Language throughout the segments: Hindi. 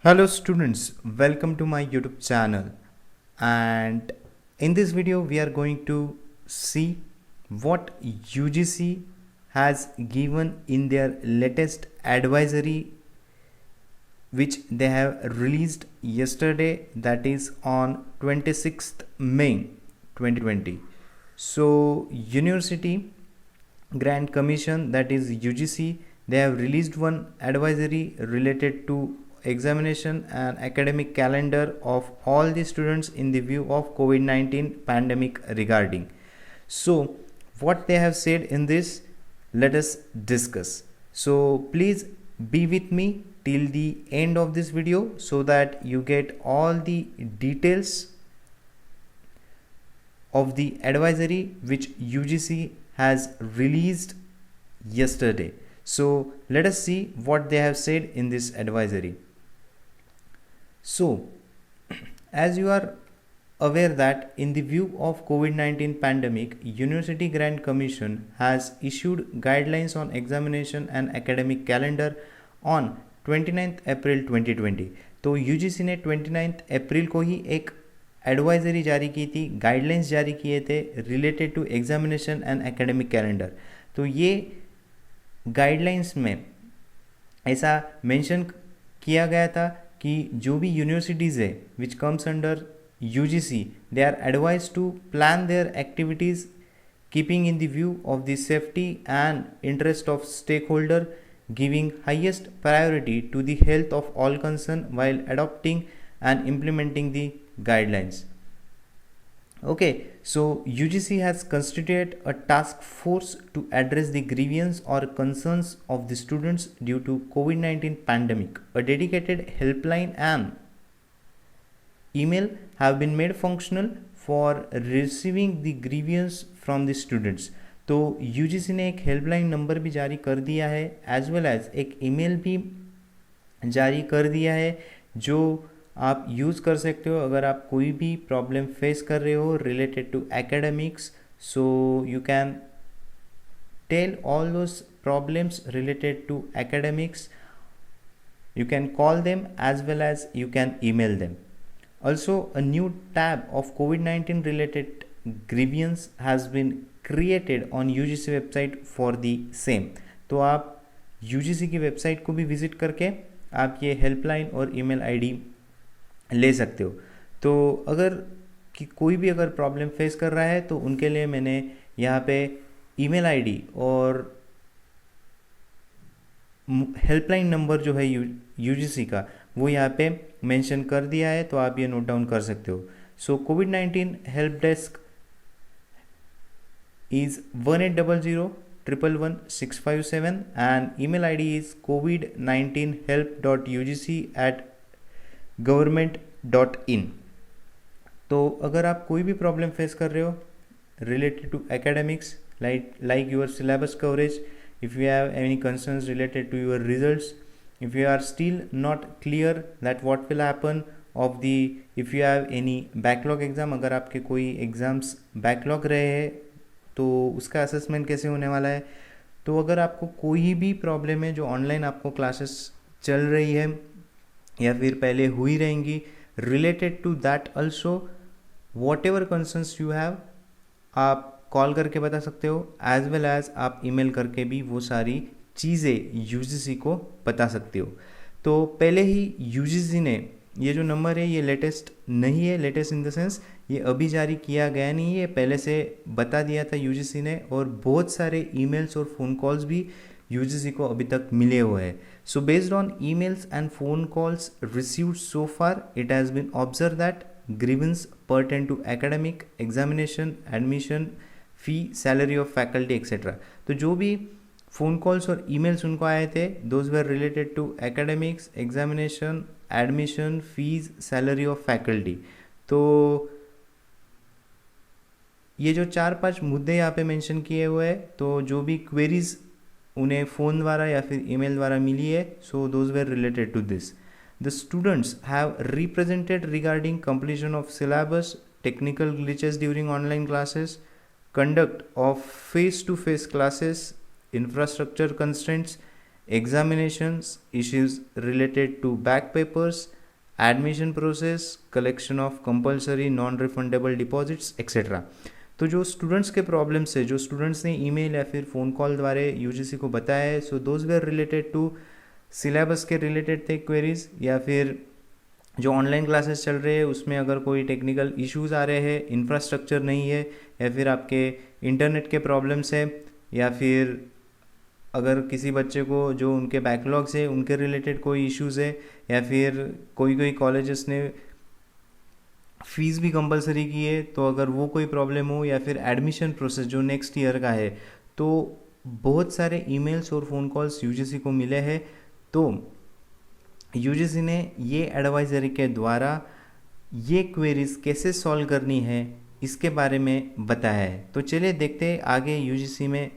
Hello students, welcome to my YouTube channel, and in this video we are going to see what UGC has given in their latest advisory which they have released yesterday, that is on 26th May 2020. So University Grant Commission, that is UGC, they have released one advisory related to examination and academic calendar of all the students in the view of COVID-19 pandemic regarding. So what they have said in this, let us discuss. So please be with me till the end of this video so that you get all the details of the advisory which UGC has released yesterday. So let us see what they have said in this advisory. So as you are aware that in the view of COVID-19 pandemic, University Grant Commission has issued guidelines on examination and academic calendar on 29th अप्रैल 2020. तो UGC ने 29th अप्रैल को ही एक एडवाइजरी जारी की थी, गाइडलाइंस जारी किए थे related to examination and academic calendar. तो ये गाइडलाइंस में ऐसा मेंशन किया गया था कि जो भी यूनिवर्सिटीज़ है which comes under UGC, they are advised to plan their activities keeping in the view of the safety and interest of stakeholder, giving highest priority to the health of all concerned while adopting and implementing the guidelines. Okay, so UGC has constituted a task force to address the grievance or concerns of the students due to COVID-19 pandemic. A dedicated helpline and email have been made functional for receiving the grievance from the students. तो UGC ने एक हेल्पलाइन नंबर भी जारी कर दिया है, एज वेल एज एक ईमेल भी जारी कर दिया है जो आप यूज़ कर सकते हो अगर आप कोई भी प्रॉब्लम फेस कर रहे हो related to academics. So you can tell all those problems related to academics. You can call them as well as you can email them. Also, a new tab of COVID-19 related grievance has been created on UGC website for the same. तो आप UGC की वेबसाइट को भी विजिट करके आप ये हेल्पलाइन और ईमेल आईडी ले सकते हो. तो अगर कि कोई भी अगर प्रॉब्लम फेस कर रहा है तो उनके लिए मैंने यहाँ पे ईमेल आईडी और हेल्पलाइन नंबर जो है UGC का वो यहाँ पे मेंशन कर दिया है, तो आप ये नोट डाउन कर सकते हो. सो COVID-19 help desk is 1800111657 and email ID is covid19help.ugc@government.in. तो अगर आप कोई भी प्रॉब्लम फेस कर रहे हो related to academics like your syllabus coverage, if you have any concerns related to your results, if you are still not clear that what will happen of the if you have any backlog exam, अगर आपके कोई एग्ज़ाम्स बैकलॉग रहे हैं तो उसका असेसमेंट कैसे होने वाला है. तो अगर आपको कोई भी प्रॉब्लम है जो ऑनलाइन आपको क्लासेस चल रही है या फिर पहले हुई रहेंगी related to that also, whatever concerns you have, आप कॉल करके बता सकते हो एज वेल एज आप ईमेल करके भी वो सारी चीज़ें UGC को बता सकते हो. तो पहले ही UGC ने ये जो नंबर है ये लेटेस्ट नहीं है, लेटेस्ट इन द सेंस ये अभी जारी किया गया नहीं है, पहले से बता दिया था UGC ने, और बहुत सारे ईमेल्स और फ़ोन कॉल्स भी UGC को अभी तक मिले हुए हैं. So based on emails and phone calls received so far, it has been observe that grievance pertain to academic examination, admission, fee, salary of faculty etcetera. तो जो भी फ़ोन कॉल्स और ईमेल्स उनको आए थे those were related to academics, examination, admission, fees, salary of faculty. तो ये जो 4-5 मुद्दे यहाँ पे मेंशन किए हुए हैं, तो जो भी क्वेरीज उन्हें फ़ोन द्वारा या फिर ईमेल द्वारा मिली है, so those were related to this. The students have represented regarding completion of syllabus, technical glitches during online classes, conduct of face-to-face classes, infrastructure constraints, examinations, issues related to back papers, admission process, collection of compulsory non refundable deposits etcetera. तो जो स्टूडेंट्स के प्रॉब्लम्स है, जो स्टूडेंट्स ने ईमेल या फिर फ़ोन कॉल द्वारा यूजीसी को बताया है, so those were related to syllabus के रिलेटेड थे क्वेरीज, या फिर जो ऑनलाइन क्लासेस चल रहे हैं उसमें अगर कोई टेक्निकल इश्यूज आ रहे हैं, इंफ्रास्ट्रक्चर नहीं है, या फिर आपके इंटरनेट के प्रॉब्लम्स है, या फिर अगर किसी बच्चे को जो उनके बैकलॉग्स है उनके रिलेटेड कोई इश्यूज़ है, या फिर कोई कॉलेजेस ने फीस भी कंपलसरी की है, तो अगर वो कोई प्रॉब्लम हो, या फिर एडमिशन प्रोसेस जो नेक्स्ट ईयर का है, तो बहुत सारे ईमेल्स और फ़ोन कॉल्स यूजीसी को मिले हैं। तो यूजीसी ने ये एडवाइजरी के द्वारा ये क्वेरीज कैसे सॉल्व करनी है इसके बारे में बताया है। तो चलिए देखते हैं आगे यूजीसी में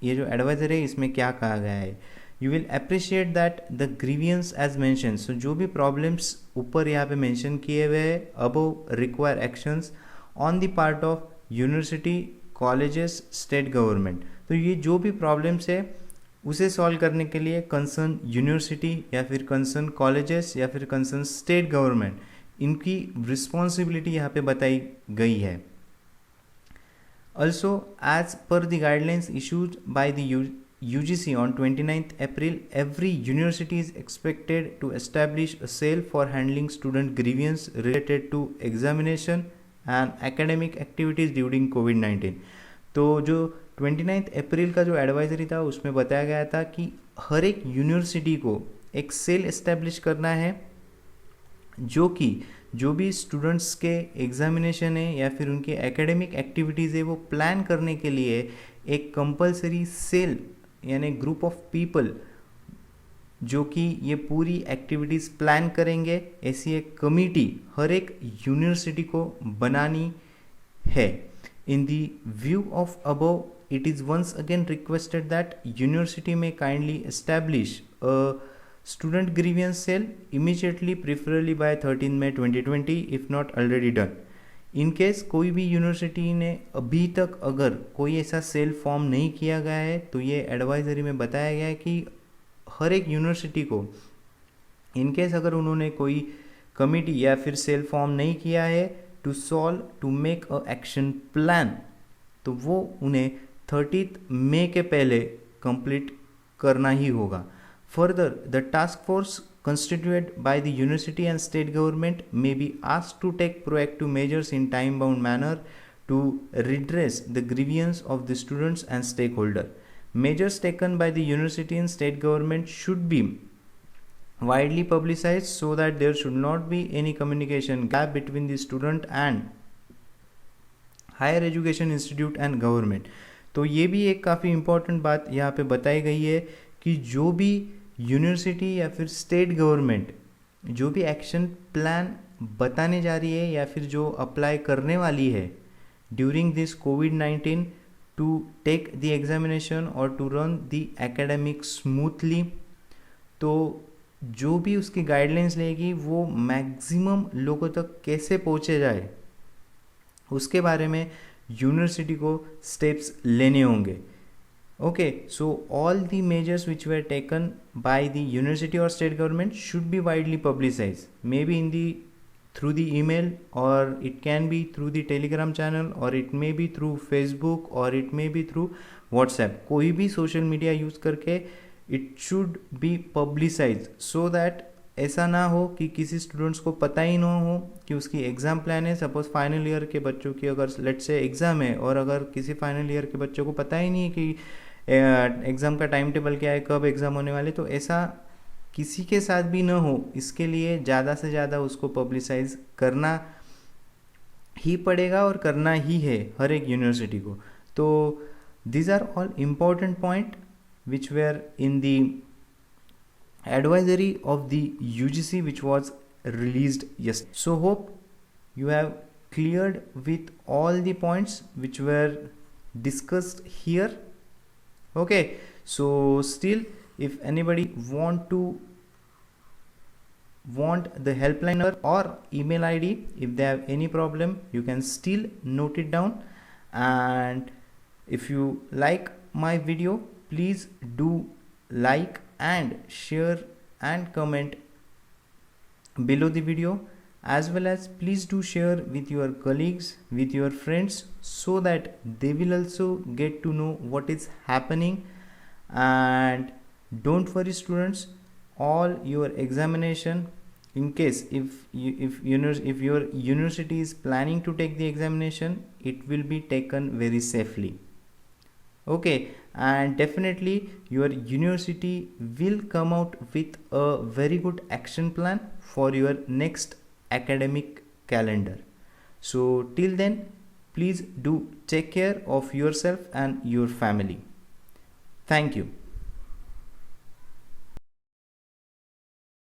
ये जो एडवाइजरी है इसमें क्या कहा गया है। You will appreciate that the grievances as mention, so जो भी प्रॉब्लम्स ऊपर यहाँ पे मेंशन किए हुए हैं, above require actions on the part of university, colleges, state government. तो ये जो भी प्रॉब्लम्स है उसे सॉल्व करने के लिए कंसर्न यूनिवर्सिटी या फिर कंसर्न कॉलेजेस या फिर कंसर्न स्टेट गवर्नमेंट, इनकी रिस्पॉन्सिबिलिटी यहाँ पे बताई गई है। Also, as per the guidelines issued by the UGC on 29th April, every university is expected to establish a cell for handling student grievance related to examination and academic activities during COVID-19। तो जो 29th अप्रैल का जो एडवाइजरी था उसमें बताया गया था कि हर एक यूनिवर्सिटी को एक सेल एस्टेब्लिश करना है, जो कि जो भी स्टूडेंट्स के एग्जामिनेशन है या फिर उनके एकेडमिक एक्टिविटीज़ है वो प्लान करने के लिए एक कंपलसरी सेल यानी ग्रुप ऑफ पीपल जो कि ये पूरी एक्टिविटीज़ प्लान करेंगे, ऐसी एक कमिटी हर एक यूनिवर्सिटी को बनानी है। In the view of above, it is once again requested that university may kindly establish a student grievance cell immediately, preferably by 13 May 2020 if not already done। In case कोई भी यूनिवर्सिटी ने अभी तक अगर कोई ऐसा सेल फॉर्म नहीं किया गया है तो ये एडवाइजरी में बताया गया है कि हर एक यूनिवर्सिटी को इन केस अगर उन्होंने कोई कमिटी या फिर सेल फॉर्म नहीं किया है to solve to make a action plan, तो वो उन्हें 30 मई के पहले कंप्लीट करना ही होगा। Further the task force constituted by the university and state government may be asked to take proactive measures in time bound manner to redress the grievance of the students and stakeholder. Measures taken by the university and state government should be widely publicized so that there should not be any communication gap between the student and higher education institute and government। तो ये भी एक काफ़ी इम्पॉर्टेंट बात यहाँ पे बताई गई है कि जो भी यूनिवर्सिटी या फिर स्टेट गवर्नमेंट जो भी एक्शन प्लान बताने जा रही है या फिर जो अप्लाई करने वाली है ड्यूरिंग दिस कोविड-19 टू टेक द एग्जामिनेशन और to run the academic smoothly, तो जो भी उसकी गाइडलाइंस लेगी वो मैक्सिमम लोगों तक कैसे पहुँचे जाए उसके बारे में यूनिवर्सिटी को स्टेप्स लेने होंगे। Okay, so all the measures which were taken by the university or state government should be widely publicized, maybe through the email, or it can be through the Telegram channel, or it may be through Facebook, or it may be through WhatsApp। कोई भी सोशल मीडिया यूज़ करके it should be publicized so that ऐसा ना हो कि किसी स्टूडेंट्स को पता ही ना हो कि उसकी एग्ज़ाम प्लान है। सपोज फाइनल ईयर के बच्चों की अगर लेट से एग्ज़ाम है और अगर किसी फाइनल ईयर के बच्चों को पता ही नहीं है कि एग्ज़ाम का टाइम टेबल क्या है, कब एग्ज़ाम होने वाले, तो ऐसा किसी के साथ भी ना हो, इसके लिए ज़्यादा से ज़्यादा उसको पब्लिसाइज करना ही पड़ेगा और करना ही है हर एक यूनिवर्सिटी को। तो these are all important point which were in the advisory of the UGC which was released yesterday. So hope you have cleared with all the points which were discussed here। Okay, so still if anybody want the helpline number or email ID, if they have any problem you can still note it down, and if you like my video please do like and share and comment below the video, as well as please do share with your colleagues, with your friends, so that they will also get to know what is happening. And don't worry students, all your examination, in case if your university is planning to take the examination, it will be taken very safely. Okay, and definitely your university will come out with a very good action plan for your next academic calendar. So till then, please do take care of yourself and your family. Thank you.